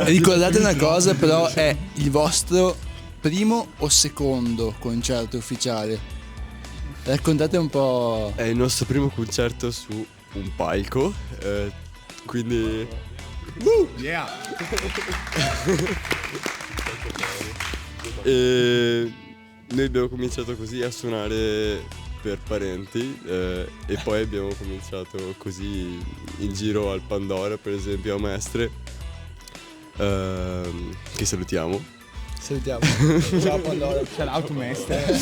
Ricordate una cosa, però, è il vostro primo o secondo concerto ufficiale? Raccontate un po'. È il nostro primo concerto su un palco, quindi... Yeah! E noi abbiamo cominciato così a suonare per parenti e poi abbiamo cominciato così in giro al Pandora, per esempio a Mestre, che salutiamo. Salutiamo. Ciao Pandora, c'è l'automestre.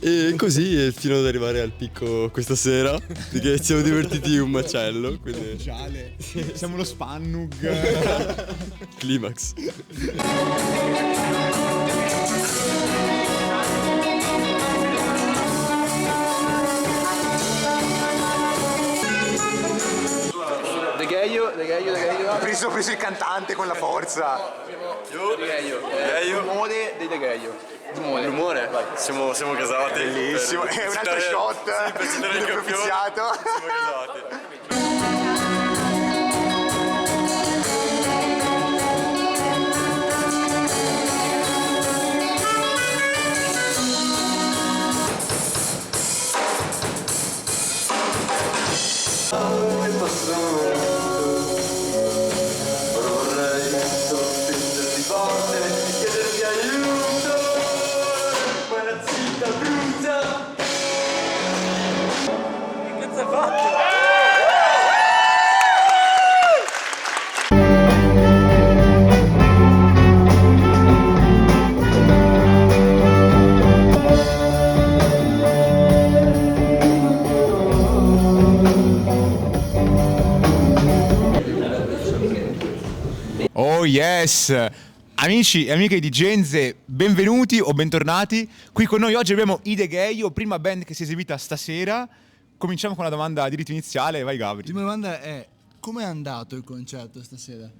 E così fino ad arrivare al picco questa sera, perché ci siamo divertiti un macello, quindi Ufficiale. Siamo lo Spannug. climax. Ho preso il cantante con la forza. Rumore dei Degaio. Rumore? Siamo casati. Bellissimo. È un altro shot. Per citare il campione. Propiziato. Siamo casati. Oh yes! Amici e amiche di Genze, benvenuti o bentornati. Qui con noi oggi abbiamo i Degaio, prima band che si è esibita stasera. Cominciamo con la domanda di rito iniziale, vai Gabri. La prima domanda è: com'è andato il concerto stasera?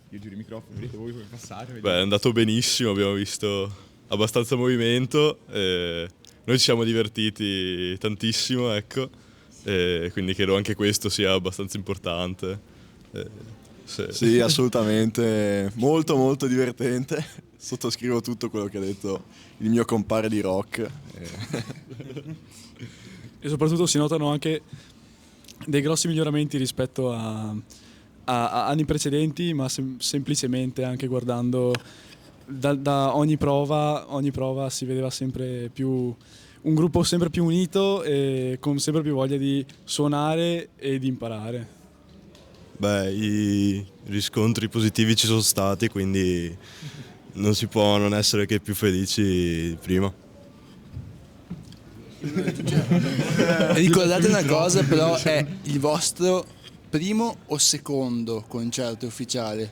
Io giro il microfono, vedete voi come passare. Beh, è andato benissimo, abbiamo visto abbastanza movimento, noi ci siamo divertiti tantissimo, ecco, quindi credo anche questo sia abbastanza importante. Sì, assolutamente, molto molto divertente. Sottoscrivo tutto quello che ha detto il mio compare di rock. E soprattutto si notano anche dei grossi miglioramenti rispetto a anni precedenti, ma semplicemente anche guardando da ogni prova si vedeva sempre più un gruppo sempre più unito e con sempre più voglia di suonare e di imparare. Beh, i riscontri positivi ci sono stati, quindi non si può non essere che più felici di prima. Ricordate una cosa, però, è il vostro primo o secondo concerto ufficiale?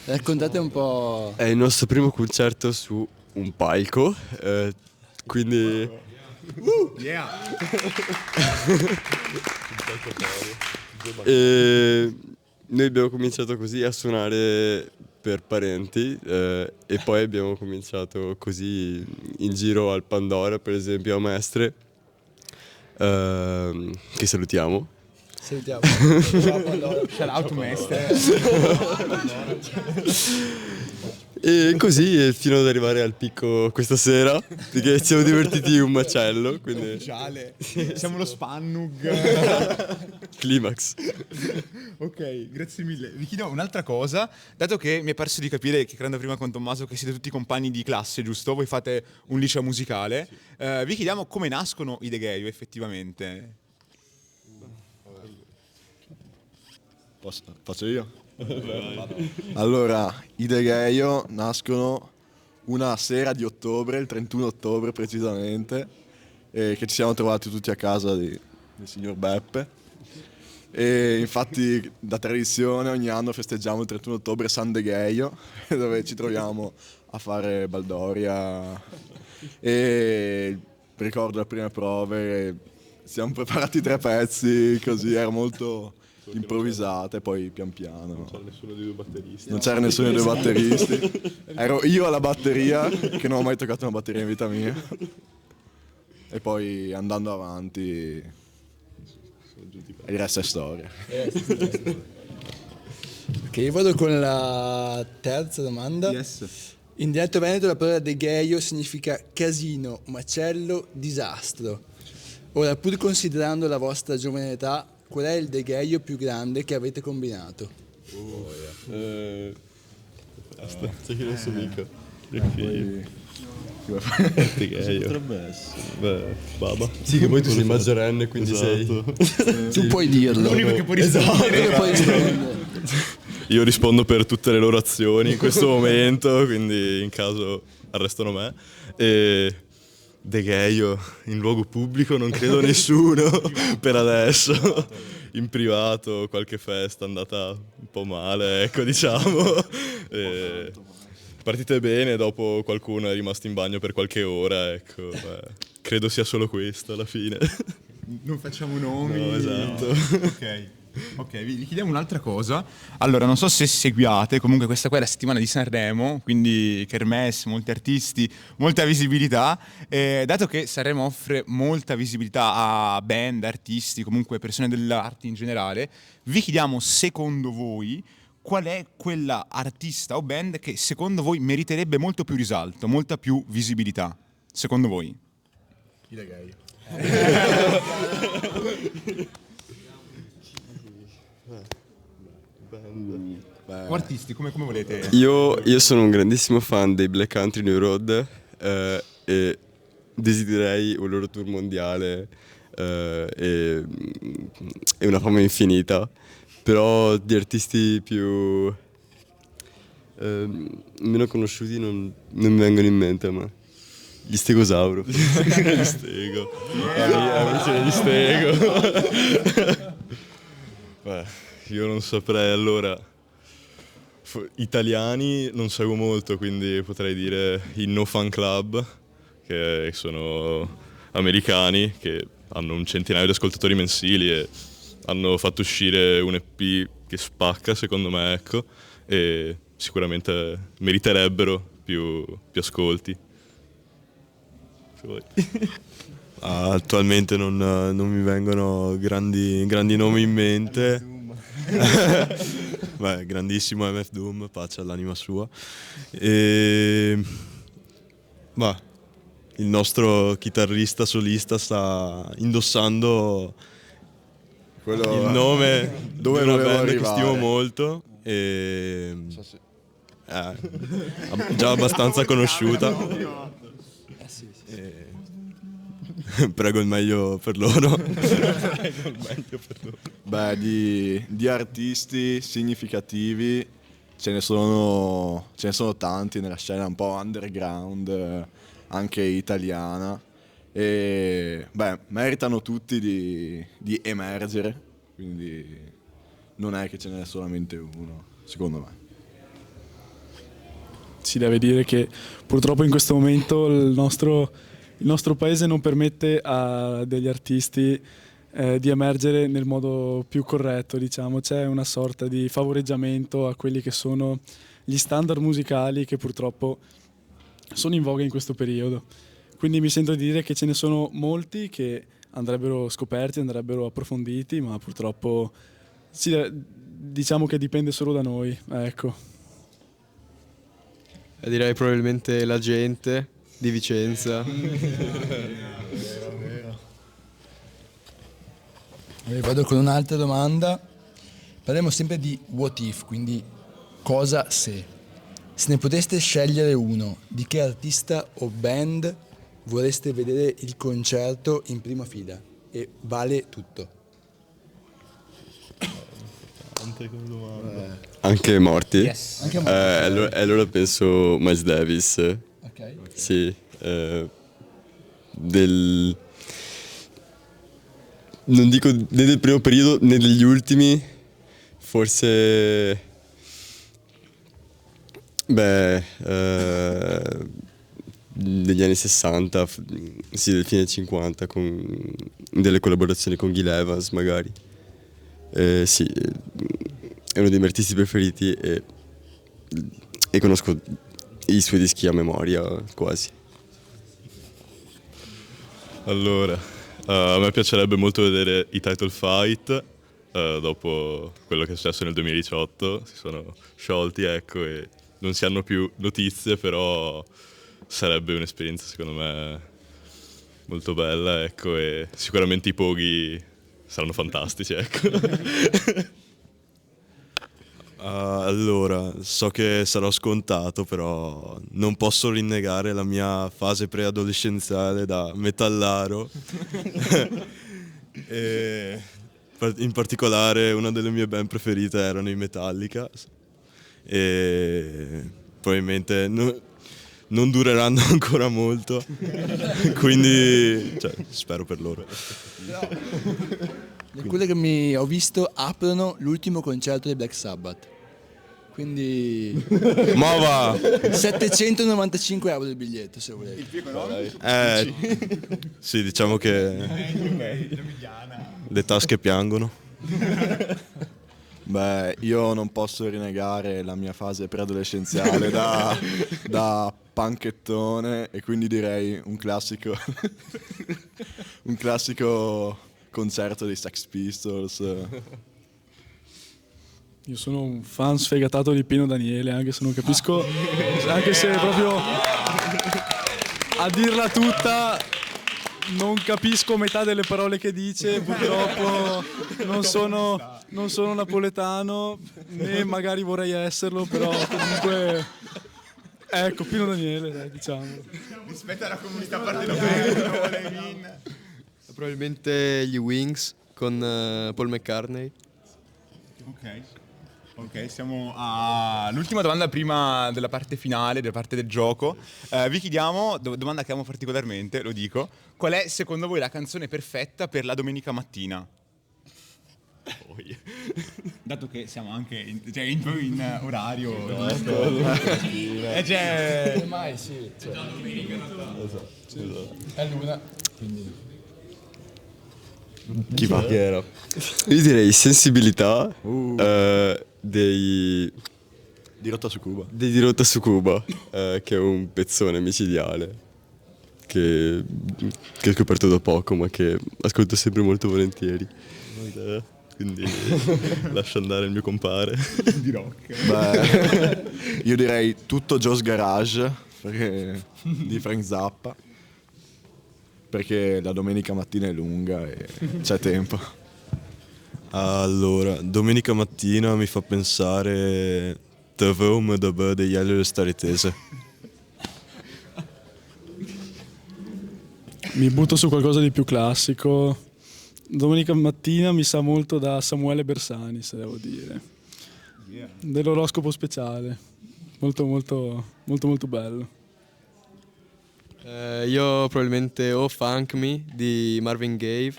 Raccontate un po'. È il nostro primo concerto su un palco, quindi... Yeah! E noi abbiamo cominciato così a suonare per parenti e poi abbiamo cominciato così in giro al Pandora, per esempio a Mestre, che salutiamo. Salutiamo. Ciao Pandora, c'è l'automestre. E così fino ad arrivare al picco questa sera, perché ci siamo divertiti un macello, quindi Ufficiale. Siamo lo Spannug. climax. Ok, grazie mille. Vi chiedo un'altra cosa, dato che mi è perso di capire, chiacchierando prima con Tommaso, che siete tutti compagni di classe, giusto? Voi fate un liceo musicale. Vi chiediamo come nascono i Degaio effettivamente. Faccio io? Allora, i Degaio nascono una sera di ottobre, il 31 ottobre precisamente, che ci siamo trovati tutti a casa del signor Beppe. E infatti da tradizione ogni anno festeggiamo il 31 ottobre San Degaio, dove ci troviamo a fare baldoria. E ricordo le prime prove, siamo preparati 3 pezzi, così era molto improvvisate, poi pian piano. Non c'era nessuno dei 2 batteristi. Non c'era nessuno dei 2 batteristi. Ero io alla batteria, che non ho mai toccato una batteria in vita mia. E poi andando avanti E il resto è storia. Ok, io vado con la terza domanda. In dialetto veneto la parola degheio significa casino, macello, disastro. Ora, pur considerando la vostra giovane età, qual è il degheio più grande che avete combinato? Sai che non so mica. Potrebbe essere. Beh, baba. Sì, che poi tu sei maggiorenne, quindi sei... Tu puoi dirlo. L'unico che può rispondere. Tu puoi rispondere. Io rispondo per tutte le loro azioni in questo momento, quindi in caso arrestano me. E degheio in luogo pubblico non credo nessuno per adesso. In privato qualche festa è andata un po' male, ecco, diciamo. E partite bene, dopo qualcuno è rimasto in bagno per qualche ora, ecco. Credo sia solo questo alla fine. Non facciamo nomi. No, esatto. Ok, vi chiediamo un'altra cosa. Allora, non so se seguiate, comunque questa qua è la settimana di Sanremo, quindi kermesse, molti artisti, molta visibilità. Dato che Sanremo offre molta visibilità a band, artisti, comunque persone dell'arte in generale, vi chiediamo secondo voi qual è quella artista o band che secondo voi meriterebbe molto più risalto, molta più visibilità, secondo voi? O artisti, come volete? Io sono un grandissimo fan dei Black Country New Road e desidererei un loro tour mondiale e una fama infinita, però di artisti più meno conosciuti non mi vengono in mente, ma gli Stegosauro. Gli Stego. Gli Stego. Beh, io non saprei, allora. Italiani non seguo molto, quindi potrei dire i No Fan Club, che sono americani, che hanno un centinaio di ascoltatori mensili e hanno fatto uscire un EP che spacca, secondo me, ecco, e sicuramente meriterebbero più ascolti. Se vuoi. Attualmente non mi vengono grandi nomi in mente. Beh, grandissimo MF Doom, pace all'anima sua. Il nostro chitarrista solista sta indossando il nome dove di una volevo band che arrivare. stimo molto e già abbastanza conosciuta. Prego il meglio per loro. Beh, di artisti significativi ce ne sono tanti nella scena un po' underground, anche italiana, e beh, meritano tutti di emergere, quindi non è che ce n'è solamente uno, secondo me. Si deve dire che purtroppo in questo momento il nostro paese non permette a degli artisti di emergere nel modo più corretto, diciamo. C'è una sorta di favoreggiamento a quelli che sono gli standard musicali che purtroppo sono in voga in questo periodo. Quindi mi sento di dire che ce ne sono molti che andrebbero scoperti, andrebbero approfonditi, ma purtroppo diciamo che dipende solo da noi, ecco. Direi probabilmente la gente di Vicenza. Vado con un'altra domanda. Parliamo sempre di what if, quindi cosa se. Se ne poteste scegliere uno, di che artista o band vorreste vedere il concerto in prima fila? E vale tutto. Anche morti? Yes. Anche morti. Allora penso Miles Davis. Ok. Sì, non dico né del primo periodo né degli ultimi, forse degli anni 60, sì, del fine 50, con delle collaborazioni con Gil Evans magari. Sì, è uno dei miei artisti preferiti e conosco i suoi dischi a memoria quasi. Allora, A me piacerebbe molto vedere i title fight, dopo quello che è successo nel 2018, si sono sciolti, ecco, e non si hanno più notizie, però sarebbe un'esperienza secondo me molto bella, ecco, e sicuramente i poghi saranno fantastici, ecco. Allora, so che sarò scontato, però non posso rinnegare la mia fase preadolescenziale da metallaro. E in particolare una delle mie band preferite erano i Metallica e probabilmente non dureranno ancora molto, quindi spero per loro. Quelle che ho visto aprono l'ultimo concerto dei Black Sabbath. Quindi Ma va! 795 euro il biglietto, se volete. Sì, diciamo che le tasche piangono. Beh, io non posso rinnegare la mia fase preadolescenziale da panchettone e quindi direi un classico un classico concerto dei Sex Pistols. Io sono un fan sfegatato di Pino Daniele, anche se non capisco, anche se proprio a dirla tutta non capisco metà delle parole che dice, purtroppo non sono napoletano, né magari vorrei esserlo, però comunque ecco, Pino Daniele, dai, diciamolo. Rispetto alla comunità partenopea, Probabilmente gli Wings con Paul McCartney. Ok, siamo all'ultima domanda prima della parte finale, della parte del gioco. Vi chiediamo, domanda che amo particolarmente, lo dico, qual è secondo voi la canzone perfetta per la domenica mattina? Dato che siamo anche in orario. Mai sì. È l'una. Quindi. Chi va? Io direi Sensibilità Di Rotta su Cuba. di Rotta su Cuba, che è un pezzone micidiale che ho scoperto da poco, ma che ascolto sempre molto volentieri. Quindi lascio andare il mio compare. Di rock. Beh, io direi tutto Joe's Garage di Frank Zappa, perché la domenica mattina è lunga e c'è tempo. Allora, domenica mattina mi fa pensare The Home da Beh degli Elio Staritese. Mi butto su qualcosa di più classico. Domenica mattina mi sa molto da Samuele Bersani, se devo dire. Dell'oroscopo speciale. Molto molto molto molto bello. Io probabilmente o Funk Me di Marvin Gaye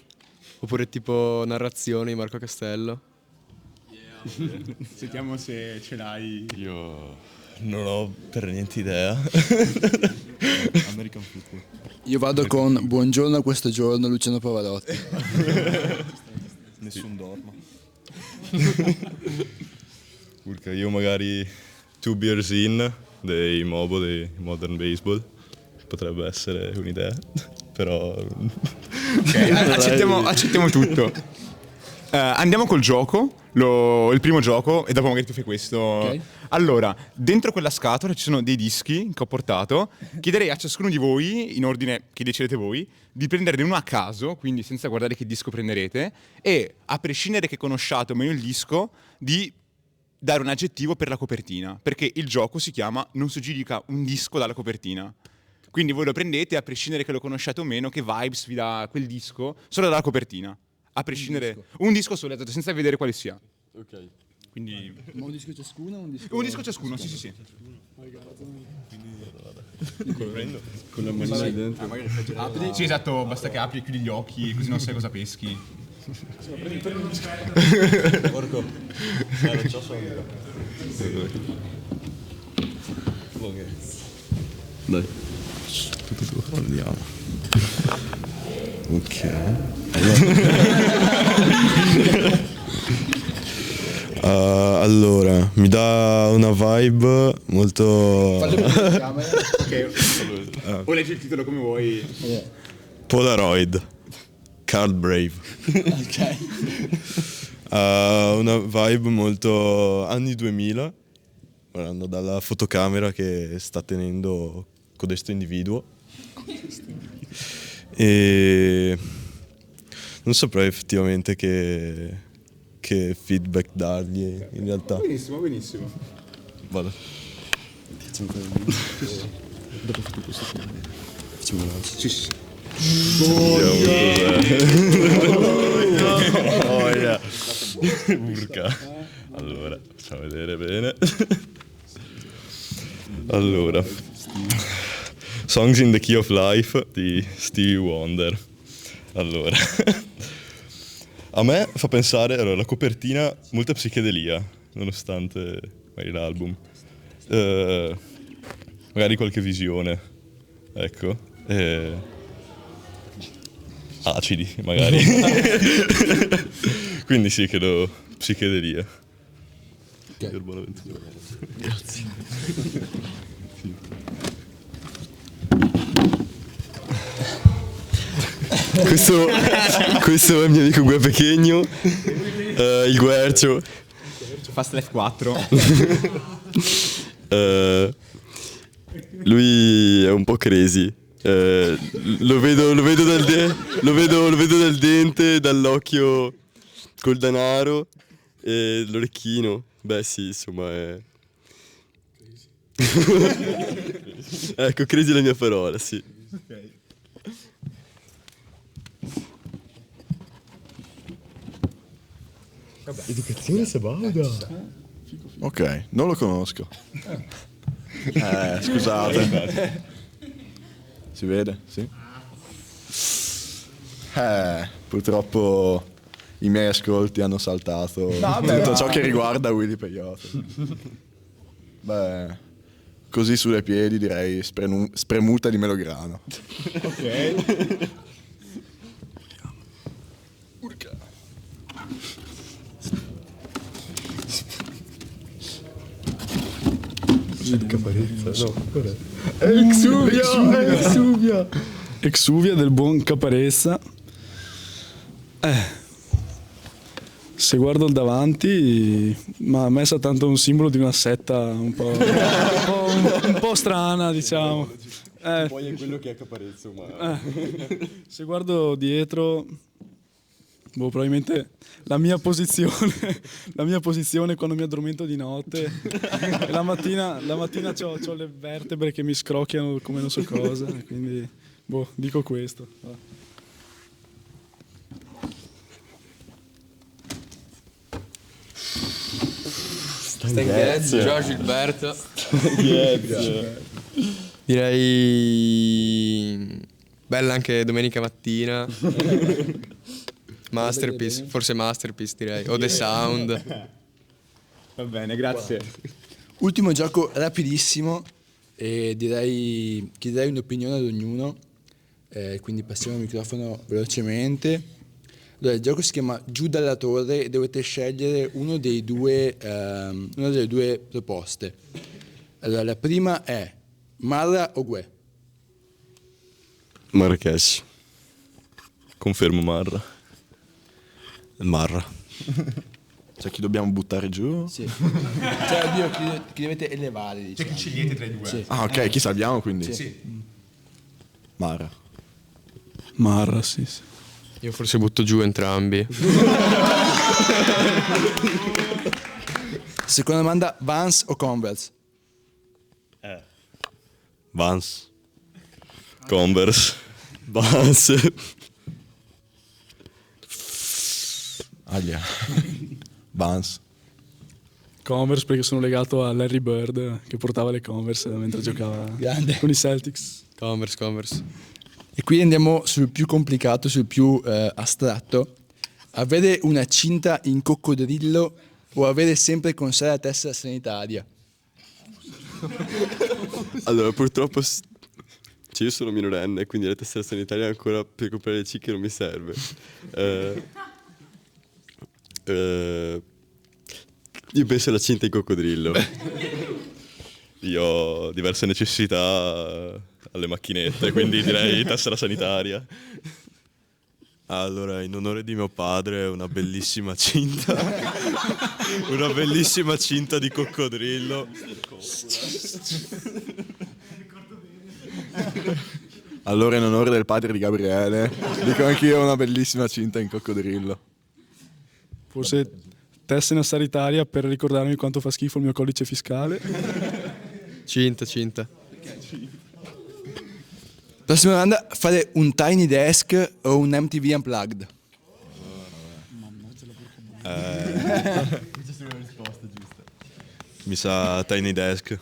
oppure tipo Narrazioni di Marco Castello. Sentiamo se ce l'hai. Io non ho per niente idea. American Football. Io vado con Buongiorno a questo giorno, Luciano Pavarotti. Nessun dorma. Urca, io magari Two Beers In dei Mobo, dei Modern Baseball. Potrebbe essere un'idea, però... accettiamo tutto. Andiamo col gioco, il primo gioco, e dopo magari tu fai questo. Ok. Allora, dentro quella scatola ci sono dei dischi che ho portato. Chiederei a ciascuno di voi, in ordine che decidete voi, di prenderne uno a caso, quindi senza guardare che disco prenderete, e a prescindere che conosciate o meno il disco, di dare un aggettivo per la copertina, perché il gioco si chiama Non si giudica un disco dalla copertina. Quindi voi lo prendete, a prescindere che lo conosciate o meno, che vibes vi dà quel disco, solo dalla copertina. A prescindere... Un disco solo, senza vedere quale sia. Ok. Quindi... Ma un disco ciascuno o un disco? Un disco ciascuno, sì. Con la manina dentro. Sì, esatto, basta che apri e chiudi gli occhi, così non sai cosa peschi. Porco. Dai. Andiamo. Ok. Allora, mi dà una vibe molto... Ok. O leggi il titolo come vuoi. Polaroid. Carl Brave. Ok. Ha una vibe molto anni 2000, guardando dalla fotocamera che sta tenendo codesto individuo. E non saprei effettivamente che feedback dargli in realtà. Benissimo, benissimo. Vado. Sì, sì. Urca. Allora, facciamo vedere bene. Allora, Songs in the Key of Life di Stevie Wonder. Allora, a me fa pensare, allora, la copertina molta psichedelia, nonostante magari l'album. Magari qualche visione, ecco. Acidi, magari. Quindi sì, credo psichedelia. Ok. Grazie. Questo è il mio amico Gue Pechegno, il Guercio. Fast Life 4. Lui è un po' crazy. Lo vedo dal dente, dall'occhio col danaro e l'orecchino. Beh sì, insomma è... Ecco, crazy è la mia parola, sì. Educazione sabauda. Ok, non lo conosco. Scusate. Si vede? Sì. Purtroppo i miei ascolti hanno saltato tutto ciò che riguarda Willy Peyote. Beh, così sulle piedi direi spremuta di melograno. Ok. Exuvia del buon Caparezza. Se guardo il davanti, ma a me sa tanto un simbolo di una setta un po' strana, diciamo. Poi è quello che è Caparezza, ma... Se guardo dietro, probabilmente la mia posizione quando mi addormento di notte. La mattina c'ho le vertebre che mi scrocchiano come non so cosa, quindi dico questo. Grazie, Giorgio Gilberto. Direi bella anche domenica mattina. Masterpiece, forse Masterpiece direi, o The Sound. Va bene, grazie. Ultimo gioco rapidissimo e chiederei un'opinione ad ognuno, quindi passiamo il microfono velocemente. Allora, il gioco si chiama Giù dalla torre e dovete scegliere una delle due proposte. Allora, la prima è Marra o Gue? Marrakesh. Confermo Marra. Marra. C'è chi dobbiamo buttare giù? Sì. Cioè, oddio, chi dovete elevare, diciamo. C'è chi scegliete tra i due. Sì. Ah, ok, chi salviamo quindi? Sì. Mara. Marra, sì. Io forse butto giù entrambi. Seconda domanda, Vans o Converse? Vans. Converse. Vans. Aglia. Vans. Converse perché sono legato a Larry Bird che portava le Converse mentre giocava Grande. con i Celtics. Converse. E qui andiamo sul più complicato, sul più astratto. Avere una cinta in coccodrillo o avere sempre con sé la tessera sanitaria? Allora, purtroppo io sono minorenne, quindi la tessera sanitaria ancora per comprare le cicche non mi serve. Io penso alla cinta in coccodrillo. Io ho diverse necessità alle macchinette, quindi direi tessera sanitaria. Allora, in onore di mio padre, una bellissima cinta. Una bellissima cinta di coccodrillo. Allora, in onore del padre di Gabriele, dico anch'io una bellissima cinta in coccodrillo. Forse tessera sanitaria per ricordarmi quanto fa schifo il mio codice fiscale. Cinta. Prossima domanda, fare un Tiny Desk o un MTV Unplugged? Mi sa Tiny Desk.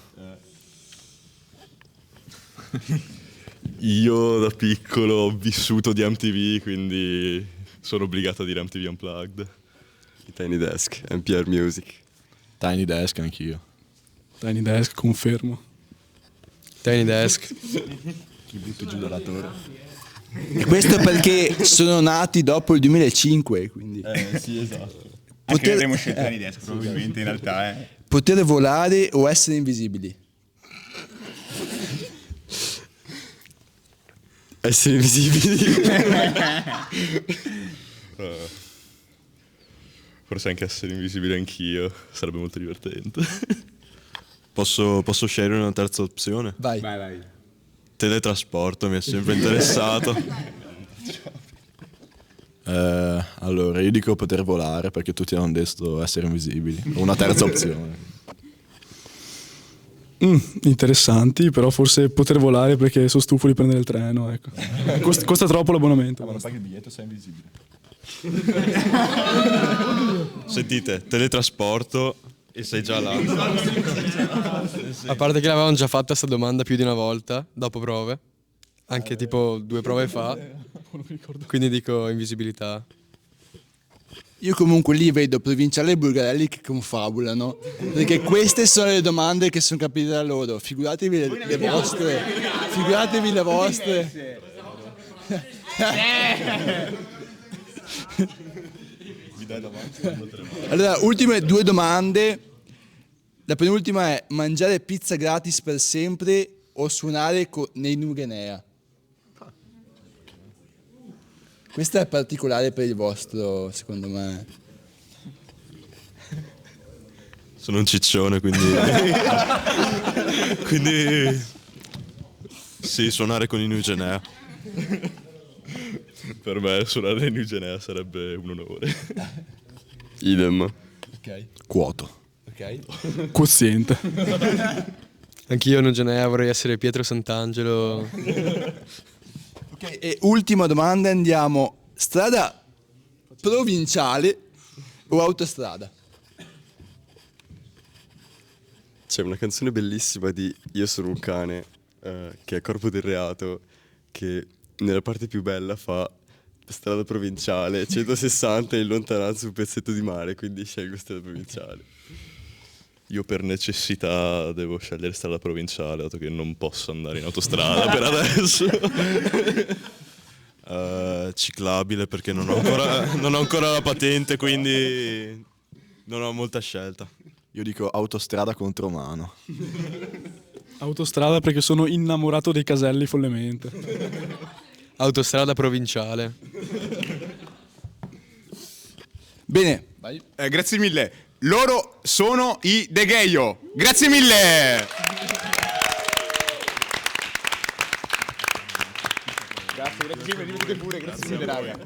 Io da piccolo ho vissuto di MTV, quindi sono obbligato a dire MTV Unplugged. Tiny Desk, NPR Music. Tiny Desk anch'io. Tiny Desk, confermo. Tiny Desk. Chi butta giù dalla torre? E questo perché sono nati dopo il 2005, quindi Sì, esatto. Anche Poter- avremmo scelto Tiny Desk probabilmente in realtà. poter volare o essere invisibili? Essere invisibili. Forse anche essere invisibile anch'io, sarebbe molto divertente. Posso scegliere una terza opzione? Vai. Teletrasporto, mi è sempre interessato. Allora, io dico poter volare perché tutti hanno detto essere invisibili. Una terza opzione. Interessanti, però forse poter volare perché sono stufo di prendere il treno. Ecco. Costa troppo l'abbonamento. Paghi il biglietto, sei invisibile. Sentite, teletrasporto e sei già là. A parte che l'avevamo già fatta sta domanda più di una volta, dopo prove. Anche tipo 2 prove fa. Quindi dico invisibilità. Io comunque lì vedo Provinciale e Bulgarelli che confabulano, perché queste sono le domande che sono capite da loro. Figuratevi le vostre. Figuratevi le vostre. Allora, ultime 2 domande. La penultima è mangiare pizza gratis per sempre o suonare nei Nugenea? Questa è particolare per il vostro, secondo me. Sono un ciccione, quindi... quindi... Sì, suonare con i Nugenea. Per me suonare in Eugenea sarebbe un onore. Idem. Ok. Quoto. Ok. Quoziente. Anch'io non ce n'è, vorrei essere Pietro Sant'Angelo. Ok, e ultima domanda, andiamo. Strada provinciale o autostrada? C'è una canzone bellissima di Io sono un cane, che è Corpo del Reato, che nella parte più bella fa strada provinciale, 160 in lontananza un pezzetto di mare, quindi scelgo strada provinciale. Io per necessità devo scegliere strada provinciale, dato che non posso andare in autostrada per adesso. Ciclabile perché non ho ancora la patente, quindi non ho molta scelta. Io dico autostrada contro mano. Autostrada perché sono innamorato dei caselli follemente. Autostrada provinciale. Bene, vai. Grazie mille. Loro sono i De Gheio. Grazie mille. Grazie mille, divertite pure, grazie mille raga.